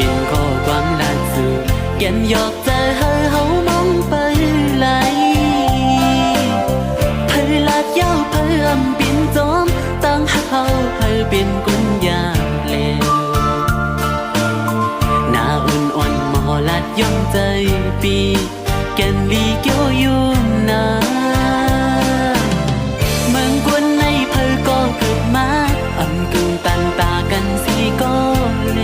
เป็นข้อความล่าสุดแก่นหยอกใจเฮามองไปไหลเพื่อลาดยาวเพื่ออำเป็นจอมตั้งเฮาเพื่อเป็นกุญยาเลวหน้าอุ่นอ่อนมอลัดย่อมใจปีแก่นลีเกี่ยวอยู่นาเมืองกวนในเพื่อก็เกิดมาอำกึ่งตันตากันสีก็เล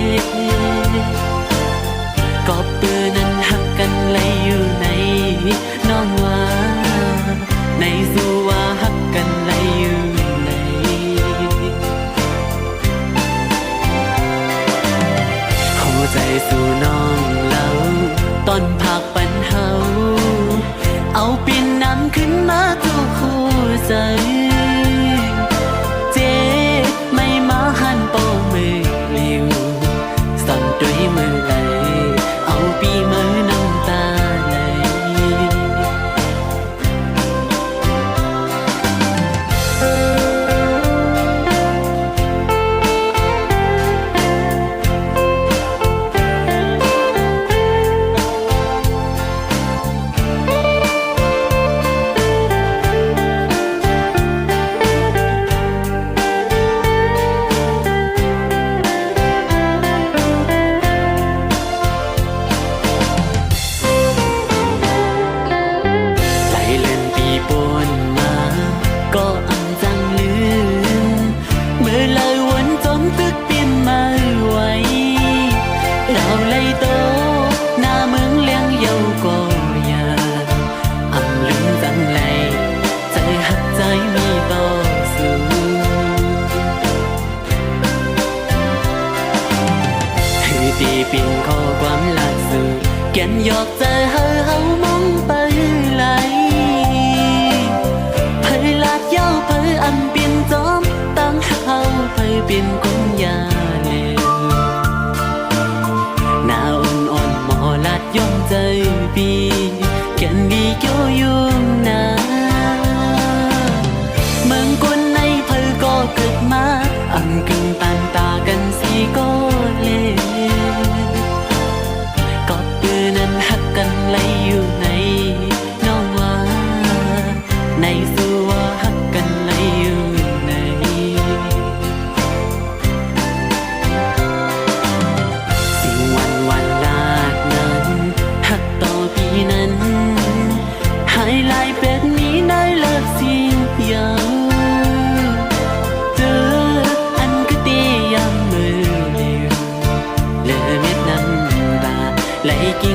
ก็เปื้อนั้นหักกันไหลอยู่ในน้องว่าในสู่ว่าหักกันไหลอยู่ในหัวใจสู่น้องเล่าตอนพักปันเฮาเอาปิ่นน้ำขึ้นมาทุกคู่ใจเจ็บไม่มาหันโปมือเลี้ยวซ่อนด้วยมือไหลเอาปีมือน้ำตาไหลก็อังจังลืมเมื่อเลยวนจนตึกเปลี่ยนมาไว้เราเลยโตหน้าเมืองเลี้ยงเยาก็ยาอำลืมจังเลยใจหักใจมีต่อสู้คือตีปิ่นข้อความล่าสุดแก่นหยอกใจเฮามองไปไหลเย้าเพื่ออำเป็นจอมตั้งเฮาเพื่อเป็นกุญยาเลวหน้าอ่อนๆหมอลัดย่อมใจปีแก่นดีเกี่ยวอยู่นาเมืองกุนในเพื่อก็เกิดมาอำกึ่งตันตากันสีก็เลวก็ปือนั้นหักกันไหลอยู่ในน้องว่าในสู่ว่าหักกันไหลอยู่ในสิ่งวันลาดนั้นหักต่อปีนั้นหายลายเป็ดนี้ได้เลิกสิ่งยาวเจออันก็ตียามมือเดียวเลือเม็ดน้ำตาไหลกิ่ง